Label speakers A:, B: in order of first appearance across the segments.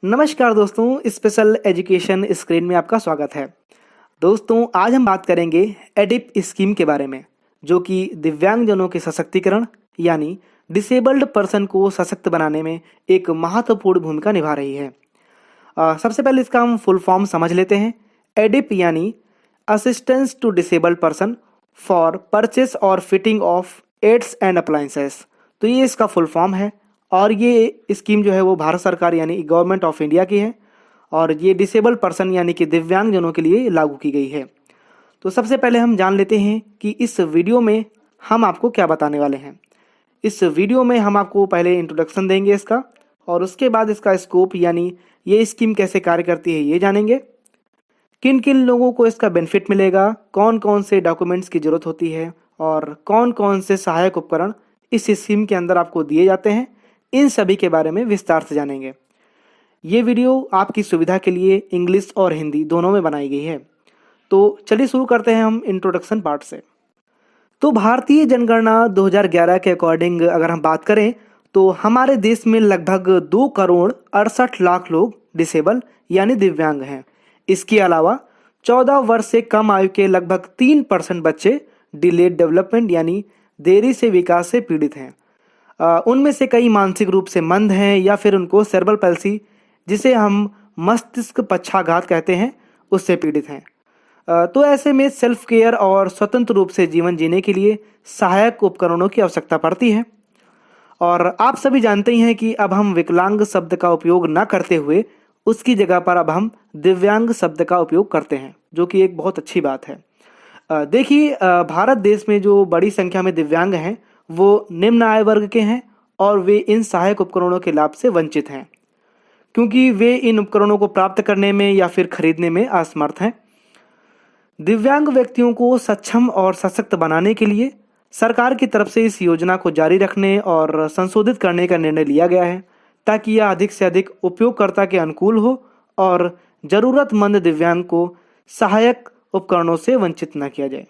A: नमस्कार दोस्तों, special education screen में आपका स्वागत है। दोस्तों, आज हम बात करेंगे एडिप स्कीम के बारे में, जो कि दिव्यांगजनों के सशक्तिकरण यानी डिसेबल्ड पर्सन को सशक्त बनाने में एक महत्वपूर्ण भूमिका निभा रही है। सबसे पहले इसका हम फुल फॉर्म समझ लेते हैं। एडिप यानी assistance to disabled person for purchase और fitting of aids and appliances. तो ये इसका फुल फॉर्म है और ये स्कीम जो है वो भारत सरकार यानी गवर्नमेंट ऑफ इंडिया की है और ये डिसेबल पर्सन यानी कि दिव्यांगजनों के लिए लागू की गई है। तो सबसे पहले हम जान लेते हैं कि इस वीडियो में हम आपको क्या बताने वाले हैं। इस वीडियो में हम आपको पहले इंट्रोडक्शन देंगे इसका, और उसके बाद इसका स्कोप यानी ये स्कीम कैसे कार्य करती है ये जानेंगे। किन किन लोगों को इसका बेनिफिट मिलेगा, कौन कौन से डॉक्यूमेंट्स की जरूरत होती है और कौन कौन से सहायक उपकरण इस स्कीम के अंदर आपको दिए जाते हैं, इन सभी के बारे में विस्तार से जानेंगे। ये वीडियो आपकी सुविधा के लिए इंग्लिश और हिंदी दोनों में बनाई गई है। तो चलिए शुरू करते हैं हम इंट्रोडक्शन पार्ट से। तो भारतीय जनगणना 2011 के अकॉर्डिंग अगर हम बात करें तो हमारे देश में लगभग 2,68,00,000 लोग डिसेबल यानी दिव्यांग हैं। इसके अलावा 14 वर्ष से कम आयु के लगभग 3% बच्चे डिलेड डेवलपमेंट यानी देरी से विकास से पीड़ित हैं। उनमें से कई मानसिक रूप से मंद हैं या फिर उनको सेरेब्रल पैल्सी, जिसे हम मस्तिष्क पक्षाघात कहते हैं, उससे पीड़ित हैं। तो ऐसे में सेल्फ केयर और स्वतंत्र रूप से जीवन जीने के लिए सहायक उपकरणों की आवश्यकता पड़ती है। और आप सभी जानते ही हैं कि अब हम विकलांग शब्द का उपयोग न करते हुए उसकी जगह पर अब हम दिव्यांग शब्द का उपयोग करते हैं, जो कि एक बहुत अच्छी बात है। देखिए, भारत देश में जो बड़ी संख्या में दिव्यांग हैं वो निम्न आय वर्ग के हैं और वे इन सहायक उपकरणों के लाभ से वंचित हैं, क्योंकि वे इन उपकरणों को प्राप्त करने में या फिर खरीदने में असमर्थ हैं। दिव्यांग व्यक्तियों को सक्षम और सशक्त बनाने के लिए सरकार की तरफ से इस योजना को जारी रखने और संशोधित करने का निर्णय लिया गया है, ताकि यह अधिक से अधिक उपयोगकर्ता के अनुकूल हो और जरूरतमंद दिव्यांग को सहायक उपकरणों से वंचित न किया जाए।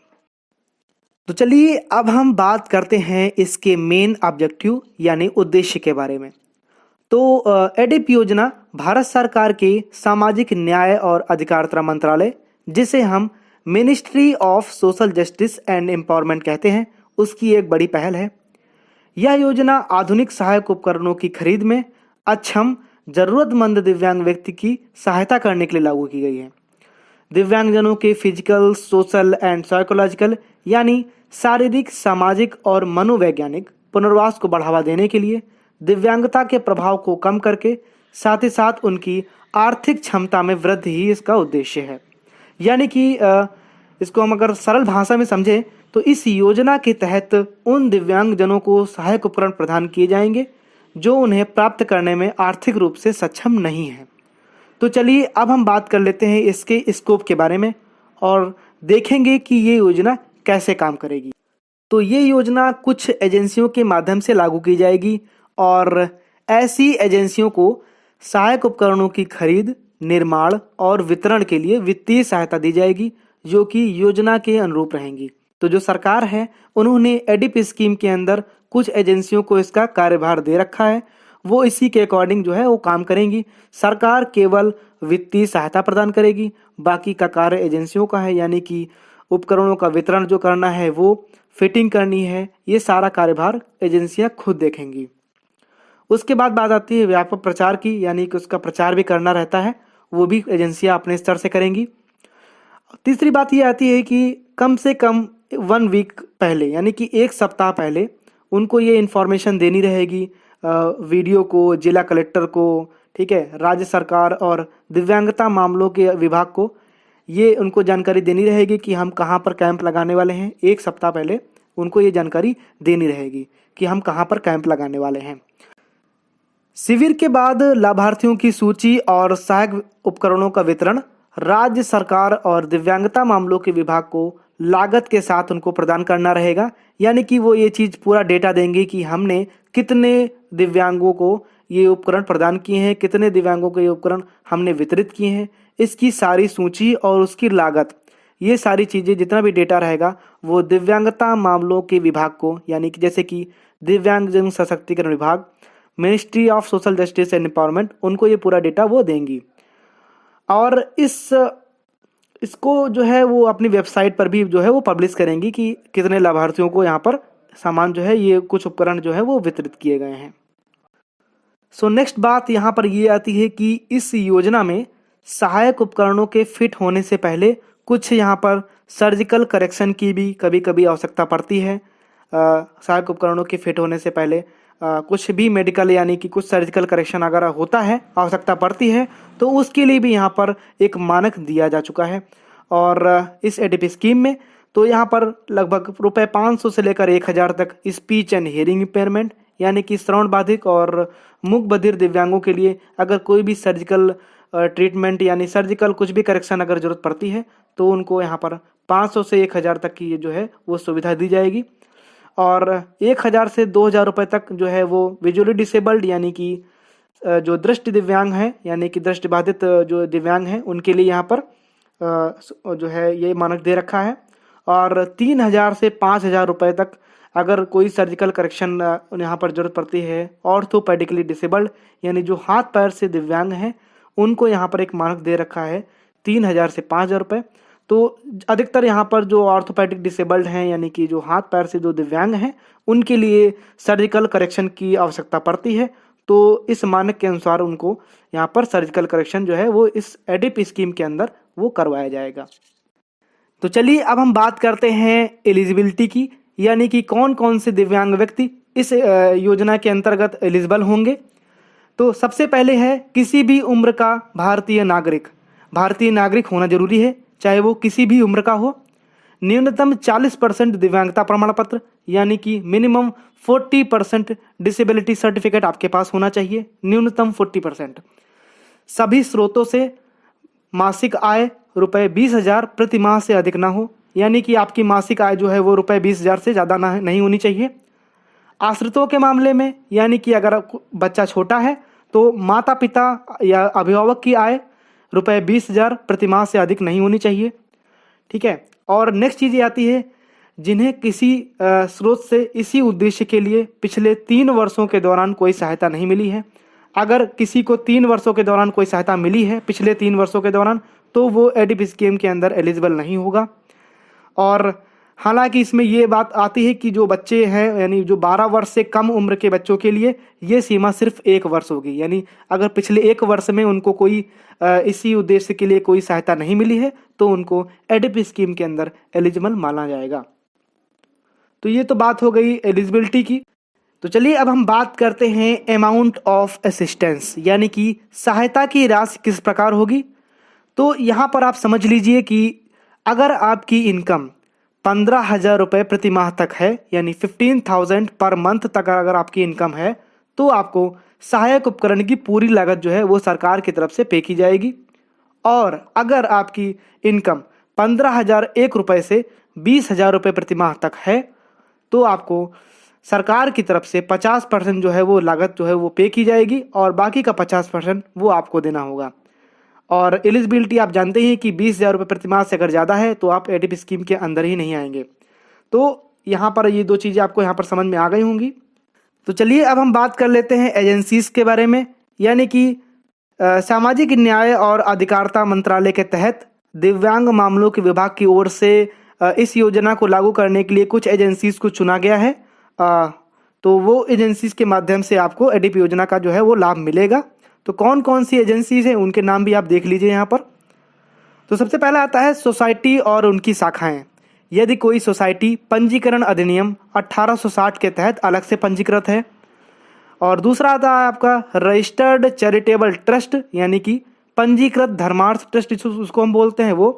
A: तो चलिए अब हम बात करते हैं इसके मेन ऑब्जेक्टिव यानी उद्देश्य के बारे में। तो एडिप योजना भारत सरकार के सामाजिक न्याय और अधिकारिता मंत्रालय, जिसे हम ministry of social justice and empowerment कहते हैं, उसकी एक बड़ी पहल है। यह योजना आधुनिक सहायक उपकरणों की खरीद में अक्षम जरूरतमंद दिव्यांग व्यक्ति की सहायता करने के लिए लागू की गई है। दिव्यांगजनों के फिजिकल, सोशल एंड साइकोलॉजिकल यानी शारीरिक, सामाजिक और मनोवैज्ञानिक पुनर्वास को बढ़ावा देने के लिए दिव्यांगता के प्रभाव को कम करके साथ ही साथ उनकी आर्थिक क्षमता में वृद्धि ही इसका उद्देश्य है। यानी कि इसको हम अगर सरल भाषा में समझें तो इस योजना के तहत उन दिव्यांगजनों को सहायक उपकरण प्रदान किए जाएंगे जो उन्हें प्राप्त करने में आर्थिक रूप से सक्षम नहीं है। तो चलिए अब हम बात कर लेते हैं इसके स्कोप के बारे में और देखेंगे कि ये योजना कैसे काम करेगी। तो ये योजना कुछ एजेंसियों के माध्यम से लागू की जाएगी और ऐसी एजेंसियों को सहायक उपकरणों की खरीद, निर्माण और वितरण के लिए वित्तीय सहायता दी जाएगी, जो कि योजना के अनुरूप रहेंगी। तो जो सरकार है उन्होंने एडिप स्कीम के अंदर कुछ एजेंसियों को इसका कार्यभार दे रखा है, वो इसी के अकॉर्डिंग जो है वो काम करेंगी। सरकार केवल वित्तीय सहायता प्रदान करेगी, बाकी का कार्य एजेंसियों का है, यानी कि उपकरणों का वितरण जो करना है, वो फिटिंग करनी है, ये सारा कार्यभार एजेंसियां खुद देखेंगी। उसके बाद बात आती है व्यापक प्रचार की, यानी कि उसका प्रचार भी करना रहता है, वो भी एजेंसियां अपने स्तर से करेंगी। तीसरी बात ये आती है कि कम से कम 1 वीक पहले यानी कि 1 सप्ताह पहले उनको ये इन्फॉर्मेशन देनी रहेगी, वीडियो को, जिला कलेक्टर को, ठीक है, राज्य सरकार और दिव्यांगता मामलों के विभाग को ये उनको जानकारी देनी रहेगी कि हम कहाँ पर कैंप लगाने वाले हैं। 1 सप्ताह पहले उनको ये जानकारी देनी रहेगी कि हम कहाँ पर कैंप लगाने वाले हैं। शिविर के बाद लाभार्थियों की सूची और सहायक उपकरणों का वितरण राज्य सरकार और दिव्यांगता मामलों के विभाग को लागत के साथ उनको प्रदान करना रहेगा। यानी कि वो ये चीज़ पूरा डेटा देंगे कि हमने कितने दिव्यांगों को ये उपकरण प्रदान किए हैं, कितने दिव्यांगों को ये उपकरण हमने वितरित किए हैं, इसकी सारी सूची और उसकी लागत, ये सारी चीज़ें, जितना भी डेटा रहेगा वो दिव्यांगता मामलों के विभाग को, यानी कि जैसे कि दिव्यांगजन सशक्तिकरण विभाग, ministry of social justice and empowerment उनको ये पूरा डेटा वो देंगी। और इसको जो है वो अपनी वेबसाइट पर भी जो है वो पब्लिश करेंगी कि कितने लाभार्थियों को यहाँ पर सामान जो है ये कुछ उपकरण जो है वो वितरित किए गए हैं। सो नेक्स्ट बात यहाँ पर ये आती है कि इस योजना में सहायक उपकरणों के फिट होने से पहले कुछ यहाँ पर सर्जिकल करेक्शन की भी कभी कभी आवश्यकता पड़ती है। सहायक उपकरणों के फिट होने से पहले कुछ भी मेडिकल यानी कि कुछ सर्जिकल करेक्शन अगर होता है, आवश्यकता पड़ती है, तो उसके लिए भी यहाँ पर एक मानक दिया जा चुका है। और इस एडीपी स्कीम में तो यहाँ पर लगभग रुपए 500 से लेकर 1000 तक स्पीच एंड हियरिंग इम्पेयरमेंट यानी कि श्रवण बाधिक और मूक बधिर दिव्यांगों के लिए अगर कोई भी सर्जिकल ट्रीटमेंट यानी सर्जिकल कुछ भी करेक्शन अगर जरूरत पड़ती है तो उनको यहाँ पर 500 से 1000 तक की जो है वो सुविधा दी जाएगी। और 1000 से 2000 रुपये तक जो है वो विजुअली डिसेबल्ड यानी कि जो दृष्टि दिव्यांग हैं यानी कि दृष्टिबाधित जो दिव्यांग हैं उनके लिए यहाँ पर जो है ये मानक दे रखा है। और 3000 से 5000 रुपये तक अगर कोई सर्जिकल करेक्शन यहाँ पर जरूरत पड़ती है ऑर्थोपेडिकली डिसेबल्ड यानी जो हाथ पैर से दिव्यांग हैं उनको यहाँ पर एक मानक दे रखा है 3000 से 5000 रुपये। तो अधिकतर यहाँ पर जो ऑर्थोपेडिक डिसेबल्ड हैं यानी कि जो हाथ पैर से जो दिव्यांग हैं उनके लिए सर्जिकल करेक्शन की आवश्यकता पड़ती है, तो इस मानक के अनुसार उनको यहाँ पर सर्जिकल करेक्शन जो है वो इस एडीपी स्कीम के अंदर वो करवाया जाएगा। तो चलिए अब हम बात करते हैं एलिजिबिलिटी की, यानी कि कौन कौन से दिव्यांग व्यक्ति इस योजना के अंतर्गत एलिजिबल होंगे। तो सबसे पहले है किसी भी उम्र का भारतीय नागरिक होना जरूरी है, चाहे वो किसी भी उम्र का हो। न्यूनतम 40% दिव्यांगता प्रमाण पत्र यानी कि मिनिमम 40% डिसेबिलिटी सर्टिफिकेट आपके पास होना चाहिए, न्यूनतम 40%। सभी स्रोतों से मासिक आय रुपए 20,000 प्रति माह से अधिक ना हो, यानी कि आपकी मासिक आय जो है वो रुपए 20,000 से ज़्यादा नहीं होनी चाहिए। आश्रितों के मामले में यानी कि अगर बच्चा छोटा है तो माता पिता या अभिभावक की आय रुपए 20,000 प्रति माह से अधिक नहीं होनी चाहिए, ठीक है। और नेक्स्ट चीज़ ये आती है जिन्हें किसी स्रोत से इसी उद्देश्य के लिए पिछले 3 वर्षों के दौरान कोई सहायता नहीं मिली है। अगर किसी को 3 वर्षों के दौरान कोई सहायता मिली है पिछले 3 वर्षों के दौरान तो वो एडीपी स्कीम के अंदर एलिजिबल नहीं होगा। और हालांकि इसमें ये बात आती है कि जो बच्चे हैं यानी जो 12 वर्ष से कम उम्र के बच्चों के लिए ये सीमा सिर्फ 1 वर्ष होगी, यानी अगर पिछले 1 वर्ष में उनको कोई इसी उद्देश्य के लिए कोई सहायता नहीं मिली है तो उनको एडीपी स्कीम के अंदर एलिजिबल माना जाएगा। तो ये तो बात हो गई एलिजिबिलिटी की। तो चलिए अब हम बात करते हैं अमाउंट ऑफ असिस्टेंस, यानी कि सहायता की राशि किस प्रकार होगी। तो यहाँ पर आप समझ लीजिए कि अगर आपकी इनकम 15,000 रुपये प्रति माह तक है यानी 15,000 पर मंथ तक अगर आपकी इनकम है तो आपको सहायक उपकरण की पूरी लागत जो है वो सरकार की तरफ से पे की जाएगी। और अगर आपकी इनकम 15,001 रुपये से 20,000 रुपये प्रति माह तक है तो आपको सरकार की तरफ से 50% जो है वो लागत जो है वो पे की जाएगी और बाकी का 50% वो आपको देना होगा। और एलिजिबिलिटी आप जानते हैं कि 20,000 रुपये प्रति माह से अगर ज़्यादा है तो आप एडीपी स्कीम के अंदर ही नहीं आएंगे। तो यहाँ पर ये 2 चीज़ें आपको यहाँ पर समझ में आ गई होंगी। तो चलिए अब हम बात कर लेते हैं एजेंसीज के बारे में, यानी कि सामाजिक न्याय और अधिकारिता मंत्रालय के तहत दिव्यांग मामलों के विभाग की ओर से इस योजना को लागू करने के लिए कुछ एजेंसीज को चुना गया है। तो वो एजेंसीज के माध्यम से आपको एडीपी योजना का जो है वो लाभ मिलेगा। तो कौन कौन सी एजेंसीज हैं उनके नाम भी आप देख लीजिए यहाँ पर। तो सबसे पहला आता है सोसाइटी और उनकी शाखाएं। यदि कोई सोसाइटी पंजीकरण अधिनियम 1860 के तहत अलग से पंजीकृत है। और दूसरा आता है आपका रजिस्टर्ड चैरिटेबल ट्रस्ट, यानी कि पंजीकृत धर्मार्थ ट्रस्ट उसको हम बोलते हैं। वो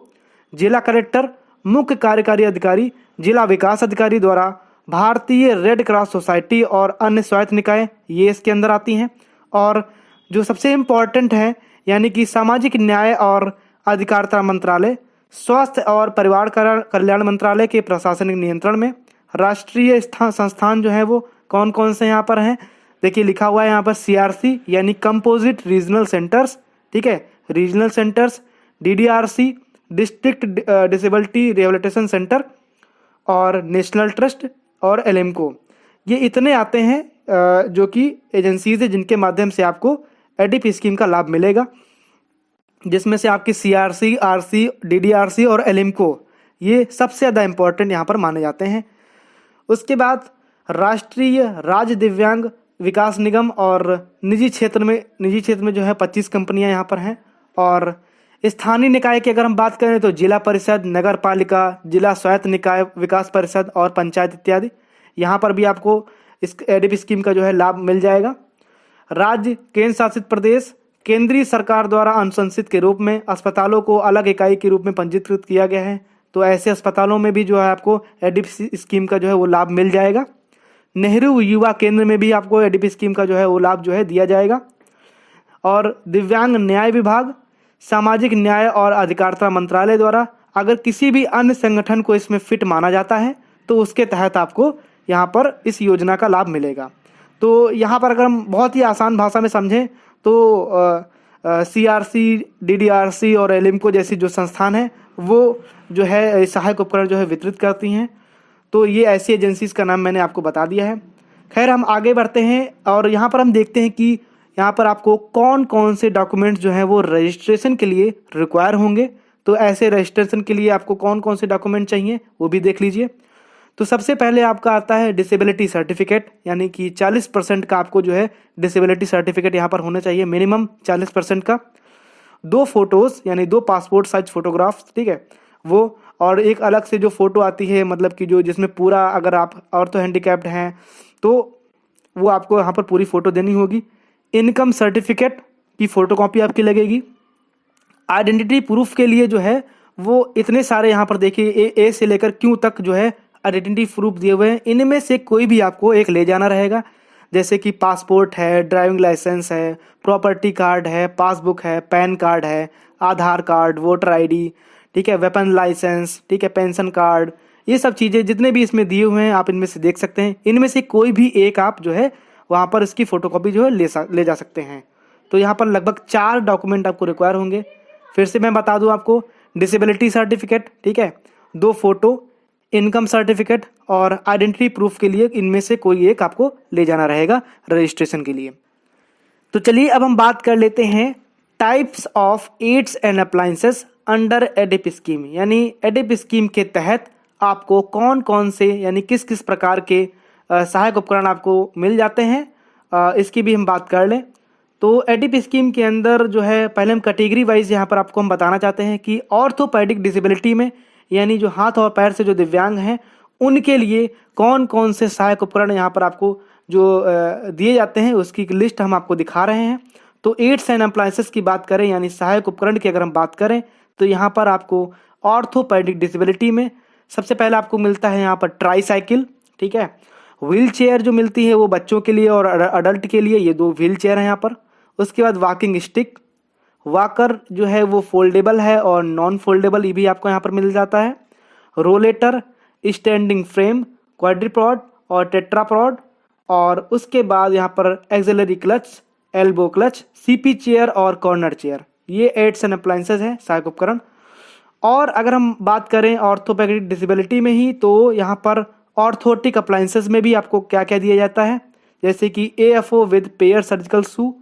A: जिला कलेक्टर, मुख्य कार्यकारी अधिकारी, जिला विकास अधिकारी द्वारा भारतीय रेड क्रॉस सोसाइटी और अन्य स्वायत्त निकाय ये इसके अंदर आती हैं। और जो सबसे इम्पॉर्टेंट है यानी कि सामाजिक न्याय और अधिकारिता मंत्रालय, स्वास्थ्य और परिवार कल्याण मंत्रालय के प्रशासनिक नियंत्रण में राष्ट्रीय संस्थान जो है वो कौन कौन से यहाँ पर हैं। देखिए लिखा हुआ है यहाँ पर CRC यानी कंपोजिट रीजनल सेंटर्स, ठीक है, regional centres, DDRC district disability rehabilitation centre और नेशनल ट्रस्ट और LMCO, ये इतने आते हैं जो कि एजेंसीज है जिनके माध्यम से आपको एडिप स्कीम का लाभ मिलेगा, जिसमें से आपकी CRC, RC, DDRC और एलिम्को ये सबसे ज़्यादा इम्पोर्टेंट यहाँ पर माने जाते हैं। उसके बाद राष्ट्रीय राज्य दिव्यांग विकास निगम और निजी क्षेत्र में जो है 25 कंपनियां यहाँ पर हैं। और स्थानीय निकाय की अगर हम बात करें तो जिला परिषद, नगर पालिका, जिला स्वायत्त निकाय, विकास परिषद और पंचायत इत्यादि, यहाँ पर भी आपको इस एडिप स्कीम का जो है लाभ मिल जाएगा। राज्य केंद्र शासित प्रदेश केंद्रीय सरकार द्वारा अनुशंसित के रूप में अस्पतालों को अलग इकाई के रूप में पंजीकृत किया गया है, तो ऐसे अस्पतालों में भी जो है आपको एडिप स्कीम का जो है वो लाभ मिल जाएगा। नेहरू युवा केंद्र में भी आपको एडिप स्कीम का जो है वो लाभ जो है दिया जाएगा। और दिव्यांग न्याय विभाग, सामाजिक न्याय और अधिकारिता मंत्रालय द्वारा अगर किसी भी अन्य संगठन को इसमें फिट माना जाता है तो उसके तहत आपको यहाँ पर इस योजना का लाभ मिलेगा। तो यहाँ पर अगर हम बहुत ही आसान भाषा में समझें तो CRC, DDRC और एलिम्को जैसी जो संस्थान है वो जो है सहायक उपकरण जो है वितरित करती हैं। तो ये ऐसी एजेंसीज का नाम मैंने आपको बता दिया है। खैर हम आगे बढ़ते हैं और यहाँ पर हम देखते हैं कि यहाँ पर आपको कौन कौन से डॉक्यूमेंट्स जो हैं वो रजिस्ट्रेशन के लिए रिक्वायर होंगे। तो ऐसे रजिस्ट्रेशन के लिए आपको कौन कौन से डॉक्यूमेंट चाहिए वो भी देख लीजिए। तो सबसे पहले आपका आता है डिसेबिलिटी सर्टिफिकेट, यानी कि 40% का आपको जो है डिसेबिलिटी सर्टिफिकेट यहाँ पर होना चाहिए, मिनिमम 40% का। 2 फोटोज़ यानी 2 पासपोर्ट साइज फोटोग्राफ्स, ठीक है वो, और एक अलग से जो फ़ोटो आती है मतलब कि जो जिसमें पूरा, अगर आप ऑर्थो हैंडीकैप्ड हैं तो वो आपको यहाँ पर पूरी फ़ोटो देनी होगी। इनकम सर्टिफिकेट की फ़ोटोकॉपी आपकी लगेगी। आइडेंटिटी प्रूफ के लिए जो है वो इतने सारे यहाँ पर देखिए ए से लेकर क्यू तक जो है आइडेंटिटी प्रूफ दिए हुए हैं। इनमें से कोई भी आपको एक ले जाना रहेगा, जैसे कि पासपोर्ट है, ड्राइविंग लाइसेंस है, प्रॉपर्टी कार्ड है, पासबुक है, पैन कार्ड है, आधार कार्ड, वोटर ID, ठीक है, वेपन लाइसेंस, ठीक है, पेंशन कार्ड, ये सब चीज़ें जितने भी इसमें दिए हुए हैं आप इनमें से देख सकते हैं। इनमें से कोई भी एक आप जो है वहाँ पर इसकी फ़ोटोकॉपी जो है ले जा सकते हैं। तो यहाँ पर लगभग 4 डॉक्यूमेंट आपको रिक्वायर होंगे। फिर से मैं बता दूँ आपको, डिसेबिलिटी सर्टिफिकेट, ठीक है, 2 फोटो, इनकम सर्टिफिकेट और आइडेंटिटी प्रूफ के लिए इनमें से कोई एक आपको ले जाना रहेगा रजिस्ट्रेशन के लिए। तो चलिए अब हम बात कर लेते हैं types of aids and appliances under ADIP scheme, यानी एडिप स्कीम के तहत आपको कौन कौन से यानी किस किस प्रकार के सहायक उपकरण आपको मिल जाते हैं, इसकी भी हम बात कर लें। तो एडिप स्कीम के अंदर जो है पहले हम कैटेगरी वाइज यहाँ पर आपको हम बताना चाहते हैं कि ऑर्थोपेडिक डिसेबिलिटी में, यानी जो हाथ और पैर से जो दिव्यांग हैं उनके लिए कौन कौन से सहायक उपकरण यहाँ पर आपको जो दिए जाते हैं उसकी लिस्ट हम आपको दिखा रहे हैं। तो एड्स एंड अप्लायंसेस की बात करें यानी सहायक उपकरण की अगर हम बात करें तो यहाँ पर आपको ऑर्थोपेडिक डिसेबिलिटी में सबसे पहले आपको मिलता है यहाँ पर ट्राईसाइकिल, ठीक है, व्हील चेयर जो मिलती है वो बच्चों के लिए और अडल्ट के लिए, ये 2 व्हील चेयर हैं यहाँ पर। उसके बाद वॉकिंग स्टिक, वॉकर जो है वो फोल्डेबल है और नॉन फोल्डेबल ये भी आपको यहाँ पर मिल जाता है। रोलेटर, स्टैंडिंग फ्रेम, क्वाड्रीपॉड और टेट्रापॉड, और उसके बाद यहाँ पर axillary clutch, elbow clutch, CP chair और कॉर्नर चेयर, ये एड्स एंड अप्लायंसेस हैं सहायक उपकरण। और अगर हम बात करें ऑर्थोपेडिक डिसेबिलिटी में ही तो यहाँ पर ऑर्थोटिक अप्लायंसेस में भी आपको क्या क्या दिया जाता है, जैसे कि AFO with pair surgical shoe,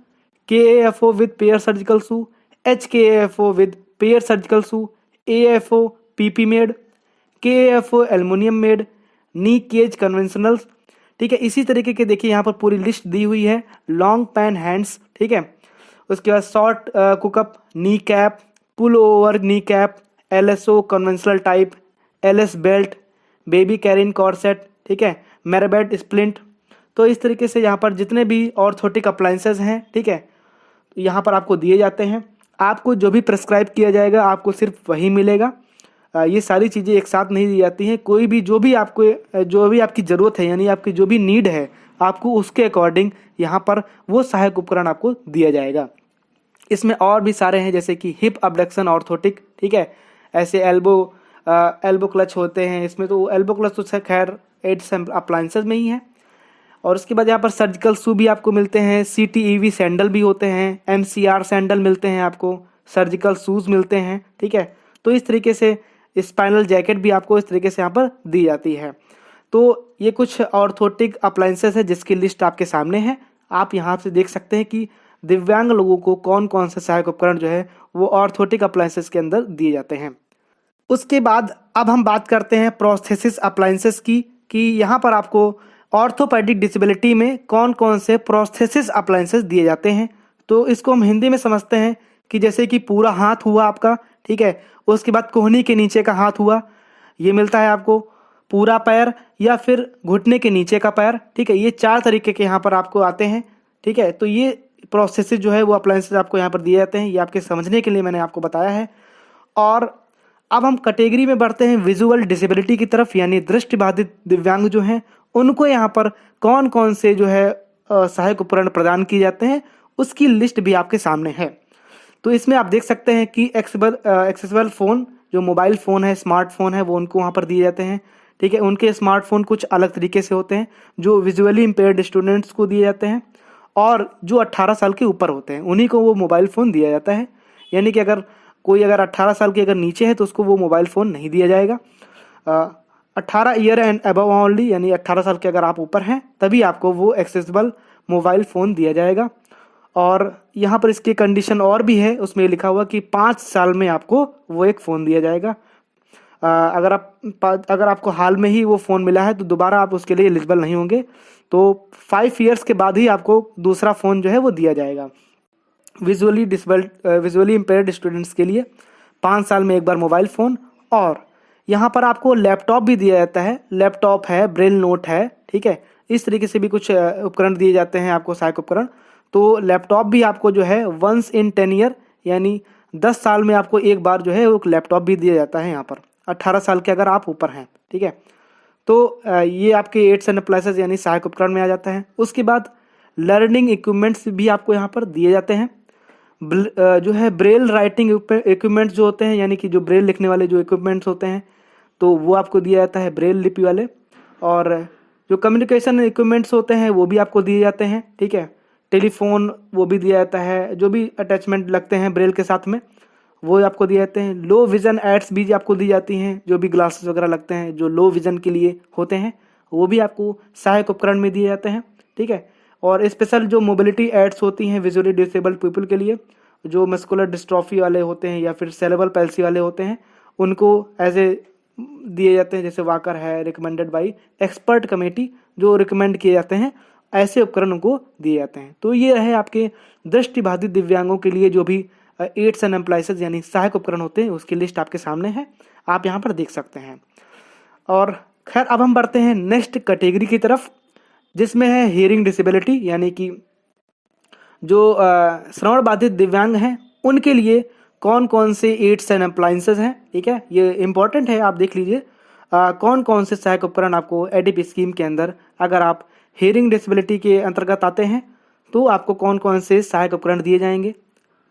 A: KAFO with pair surgical shoe, HKAFO with pair surgical shoe, AFO PP made, KAFO aluminium made, knee cage conventionals, ठीक है। इसी तरीके के देखिए यहाँ पर पूरी लिस्ट दी हुई है। लॉन्ग पैन हैंड्स, ठीक है, उसके बाद short cockup, knee cap, pull over knee cap, LSO conventional type, LS belt, बेबी कैरिन कॉर्सेट, ठीक है, मेराबेट स्प्लिंट। तो इस तरीके से यहाँ पर जितने भी ऑर्थोटिक अप्लायंसेस हैं, ठीक है, यहाँ पर आपको दिए जाते हैं। आपको जो भी प्रेस्क्राइब किया जाएगा आपको सिर्फ वही मिलेगा। ये सारी चीज़ें एक साथ नहीं दी जाती हैं। कोई भी जो भी आपकी ज़रूरत है यानी आपकी जो भी नीड है आपको उसके अकॉर्डिंग यहाँ पर वो सहायक उपकरण आपको दिया जाएगा। इसमें और भी सारे हैं जैसे कि हिप अबडक्शन ऑर्थोटिक, ठीक है, ऐसे एल्बो क्लच होते हैं। इसमें तो एल्बो क्लच तो खैर एड्स अप्लायंसेस में ही है। और उसके बाद यहाँ पर सर्जिकल शू भी आपको मिलते हैं, CTEV सैंडल भी होते हैं, MCR सैंडल मिलते हैं, आपको सर्जिकल शूज़ मिलते हैं, ठीक है। तो इस तरीके से स्पाइनल जैकेट भी आपको इस तरीके से यहाँ पर दी जाती है। तो ये कुछ ऑर्थोटिक अप्लायंसेस है जिसकी लिस्ट आपके सामने है। आप यहाँ से देख सकते हैं कि दिव्यांग लोगों को कौन कौन से सहायक उपकरण जो है वो ऑर्थोटिक अप्लायंसेस के अंदर दिए जाते हैं। उसके बाद अब हम बात करते हैं प्रोस्थेसिस अप्लायंसेस की, कि यहाँ पर आपको ऑर्थोपेडिक डिसेबिलिटी में कौन कौन से प्रोस्थेसिस अप्लायंसेस दिए जाते हैं। तो इसको हम हिंदी में समझते हैं कि जैसे कि पूरा हाथ हुआ आपका, ठीक है, उसके बाद कोहनी के नीचे का हाथ हुआ, ये मिलता है आपको, पूरा पैर या फिर घुटने के नीचे का पैर, ठीक है। ये 4 तरीके के यहाँ पर आपको आते हैं, ठीक है। तो ये प्रोस्थेसिस जो है वो अप्लायंसेस आपको यहाँ पर दिए जाते हैं। ये आपके समझने के लिए मैंने आपको बताया है। और अब हम कैटेगरी में बढ़ते हैं विजुअल डिसेबिलिटी की तरफ, यानी दृष्टिबाधित दिव्यांग जो हैं उनको यहाँ पर कौन कौन से जो है सहायक उपकरण प्रदान किए जाते हैं, उसकी लिस्ट भी आपके सामने है। तो इसमें आप देख सकते हैं कि एक्सेसिबल फ़ोन, जो मोबाइल फ़ोन है, स्मार्टफोन है, वो उनको वहाँ पर दिए जाते हैं, ठीक है। उनके स्मार्टफोन कुछ अलग तरीके से होते हैं, जो विजुअली इम्पेयर्ड स्टूडेंट्स को दिए जाते हैं, और जो 18 साल के ऊपर होते हैं उन्हीं को वो मोबाइल फ़ोन दिया जाता है। यानी कि अगर कोई 18 साल के अगर नीचे है तो उसको वो मोबाइल फ़ोन नहीं दिया जाएगा। 18 ईयर एंड अबव ओनली, यानी 18 साल के अगर आप ऊपर हैं तभी आपको वो एक्सेसिबल मोबाइल फ़ोन दिया जाएगा। और यहाँ पर इसकी कंडीशन और भी है, उसमें लिखा हुआ कि 5 साल में आपको वो एक फ़ोन दिया जाएगा। अगर आपको हाल में ही वो फ़ोन मिला है तो दोबारा आप उसके लिए एलिजिबल नहीं होंगे, तो 5 ईयर्स के बाद ही आपको दूसरा फ़ोन जो है वो दिया जाएगा। विजुअली इम्पेयर्ड स्टूडेंट्स के लिए 5 साल में एक बार मोबाइल फ़ोन। और यहाँ पर आपको लैपटॉप भी दिया जाता है, लैपटॉप है, ब्रेल नोट है, ठीक है। इस तरीके से भी कुछ उपकरण दिए जाते हैं आपको, सहायक उपकरण। तो लैपटॉप भी आपको जो है वंस इन 10 ईयर, यानी 10 साल में आपको एक बार जो है वो लैपटॉप भी दिया जाता है यहाँ पर, 18 साल के अगर आप ऊपर हैं, ठीक है। तो ये आपके एड्स एंड अप्लायंसेस यानी सहायक उपकरण में आ जाता है। उसके बाद लर्निंग इक्विपमेंट्स भी आपको यहाँ पर दिए जाते हैं। जो है ब्रेल राइटिंग इक्विपमेंट्स जो होते हैं, यानी कि जो ब्रेल लिखने वाले जो इक्विपमेंट्स होते हैं, तो वो आपको दिया जाता है, ब्रेल लिपि वाले। और जो कम्युनिकेशन इक्विपमेंट्स होते हैं वो भी आपको दिए जाते हैं, ठीक है। टेलीफोन वो भी दिया जाता है, जो भी अटैचमेंट लगते हैं ब्रेल के साथ में वो आपको दिए जाते हैं। लो विजन एड्स भी आपको दी जाती हैं, जो भी ग्लासेस वगैरह लगते हैं जो लो विजन के लिए होते हैं वो भी आपको सहायक उपकरण में दिए जाते हैं, ठीक है। और स्पेशल जो मोबिलिटी एड्स होती हैं विजुअली डिसेबल्ड पीपल के लिए, जो मस्कुलर डिस्ट्रॉफी वाले होते हैं या फिर सेरेब्रल पैल्सी वाले होते हैं, उनको एज ए दिए जाते हैं, जैसे वाकर है, रिकमेंडेड बाई एक्सपर्ट कमेटी, जो रिकमेंड किए जाते हैं, ऐसे उपकरण उनको दिए जाते हैं। तो ये रहे आपके दृष्टिबाधित दिव्यांगों के लिए जो भी एड्स एंड अप्लायंसेस यानी सहायक उपकरण होते हैं उसकी लिस्ट आपके सामने है, आप यहाँ पर देख सकते हैं। और खैर अब हम बढ़ते हैं नेक्स्ट कैटेगरी की तरफ, जिसमें है हियरिंग डिसेबिलिटी, यानी कि जो श्रवण बाधित दिव्यांग हैं उनके लिए कौन कौन से एड्स एंड अप्लायंसेस हैं, ठीक है। ये इंपॉर्टेंट है, आप देख लीजिए कौन कौन से सहायक उपकरण आपको एडिप स्कीम के अंदर, अगर आप हियरिंग डिसेबिलिटी के अंतर्गत आते हैं तो आपको कौन कौन से सहायक उपकरण दिए जाएंगे।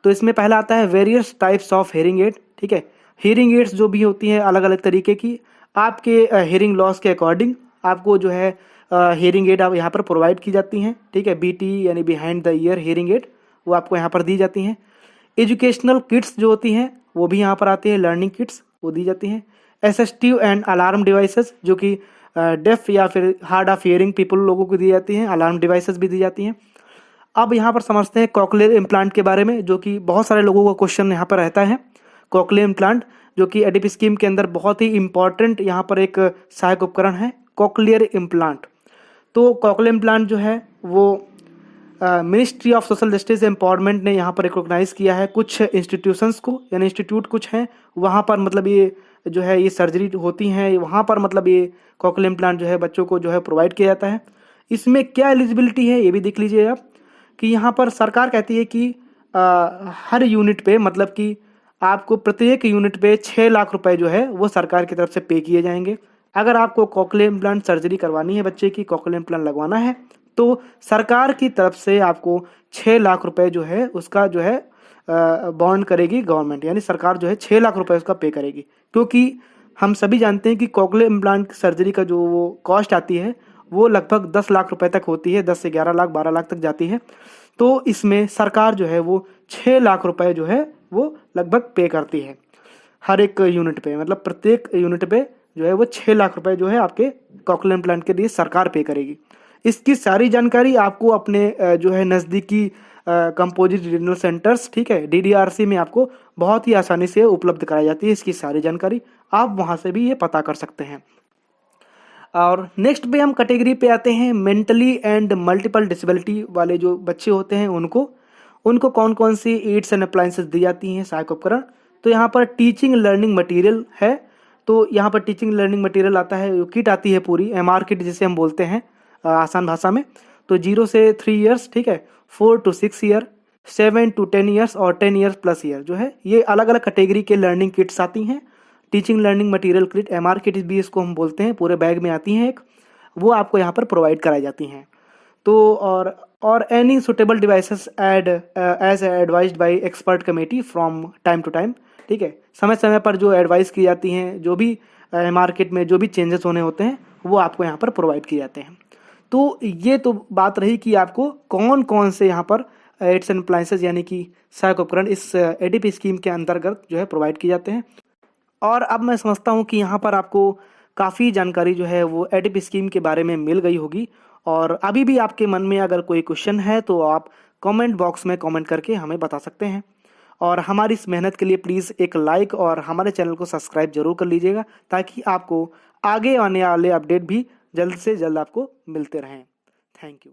A: तो इसमें पहला आता है various types of hearing aid, ठीक है। हियरिंग एड्स जो भी होती हैं अलग अलग तरीके की, आपके हियरिंग लॉस के अकॉर्डिंग आपको जो है हियरिंग एड आप यहाँ पर प्रोवाइड की जाती हैं, ठीक है। BT यानी behind the ear hearing aid वो आपको यहाँ पर दी जाती हैं। एजुकेशनल किट्स जो होती हैं वो भी यहाँ पर आती है, लर्निंग किट्स वो दी जाती हैं। असिस्टिव एंड अलार्म डिवाइसेस जो कि डेफ या फिर हार्ड ऑफ हियरिंग पीपल लोगों को दी जाती हैं, अलार्म डिवाइसेस भी दी जाती हैं। अब यहाँ पर समझते हैं कॉकलियर इम्प्लांट के बारे में, जो कि बहुत सारे लोगों का क्वेश्चन यहाँ पर रहता है। कॉकलियर इम्प्लांट जो कि एडिप स्कीम के अंदर बहुत ही इंपॉर्टेंट यहाँ पर एक सहायक उपकरण है, कॉकलियर इम्प्लांट। तो कॉकलियर इम्प्लांट जो है वो ministry of social justice empowerment ने यहाँ पर रिकॉग्नाइज किया है कुछ इंस्टीट्यूशंस को, यानी इंस्टीट्यूट कुछ हैं वहाँ पर, मतलब ये जो है ये सर्जरी होती हैं वहाँ पर, मतलब ये कॉकलियर इम्प्लांट जो है बच्चों को जो है प्रोवाइड किया जाता है। इसमें क्या एलिजिबिलिटी है ये भी देख लीजिए आप, कि यहाँ पर सरकार कहती है कि हर यूनिट पे, मतलब कि आपको प्रत्येक यूनिट पे 6 लाख रुपए जो है वो सरकार की तरफ से पे किए जाएंगे। अगर आपको कॉकलियर इम्प्लांट सर्जरी करवानी है, बच्चे की कॉकलियर इम्प्लांट लगवाना है, तो सरकार की तरफ से आपको 6 लाख रुपए जो है उसका जो है बॉन्ड करेगी गवर्नमेंट, यानी सरकार जो है 6 लाख रुपए उसका पे करेगी। क्योंकि हम सभी जानते हैं कि कॉकलियर इम्प्लांट सर्जरी का जो वो कॉस्ट आती है वो लगभग 10 लाख रुपए तक होती है, 10 से 11 लाख 12 लाख तक जाती है। तो इसमें सरकार जो है वो 6 लाख रुपए जो है वो लगभग पे करती है हर एक यूनिट पे, मतलब प्रत्येक यूनिट पे जो है वो 6 लाख रुपए जो है आपके कॉकलियर इम्प्लांट के लिए सरकार पे करेगी। इसकी सारी जानकारी आपको अपने जो है नज़दीकी कंपोजिट रीजनल सेंटर्स, ठीक है, DDRC में आपको बहुत ही आसानी से उपलब्ध कराई जाती है। इसकी सारी जानकारी आप वहाँ से भी ये पता कर सकते हैं। और नेक्स्ट पे हम कैटेगरी पे आते हैं, मेंटली एंड मल्टीपल डिसेबिलिटी वाले जो बच्चे होते हैं उनको कौन कौन सी एड्स एंड अप्लायंसेस दी जाती हैं, सहायक उपकरण। तो यहाँ पर टीचिंग लर्निंग मटेरियल है। तो यहाँ पर टीचिंग लर्निंग मटेरियल आता है, जो किट आती है पूरी, MR किट जिसे हम बोलते हैं आसान भाषा में। तो 0 से 3 ईयर्स, ठीक है, 4 to 6 ईयर, 7 to 10 ईयर्स और 10 ईयर्स प्लस ईयर जो है, ये अलग अलग कैटेगरी के लर्निंग किट्स आती हैं। Teaching learning material kit, MR kit भी इसको हम बोलते हैं, पूरे बैग में आती हैं एक, वो आपको यहाँ पर प्रोवाइड कराई जाती हैं। तो और any suitable devices as advised by expert committee from time to time, ठीक है, समय समय पर जो एडवाइस की जाती हैं, जो भी मार्केट में जो भी चेंजेस होने होते हैं वो आपको यहाँ पर प्रोवाइड किए जाते हैं। तो ये तो बात रही कि आपको कौन कौन से यहाँ पर एड्स एंड अप्लायंसेस यानी कि सहायक उपकरण इस एडिप स्कीम के अंतर्गत जो है प्रोवाइड किए जाते हैं। और अब मैं समझता हूँ कि यहाँ पर आपको काफ़ी जानकारी जो है वो एडिप स्कीम के बारे में मिल गई होगी। और अभी भी आपके मन में अगर कोई क्वेश्चन है तो आप कमेंट बॉक्स में कमेंट करके हमें बता सकते हैं। और हमारी इस मेहनत के लिए प्लीज़ एक लाइक और हमारे चैनल को सब्सक्राइब जरूर कर लीजिएगा, ताकि आपको आगे आने वाले अपडेट भी जल्द से जल्द आपको मिलते रहें। Thank you.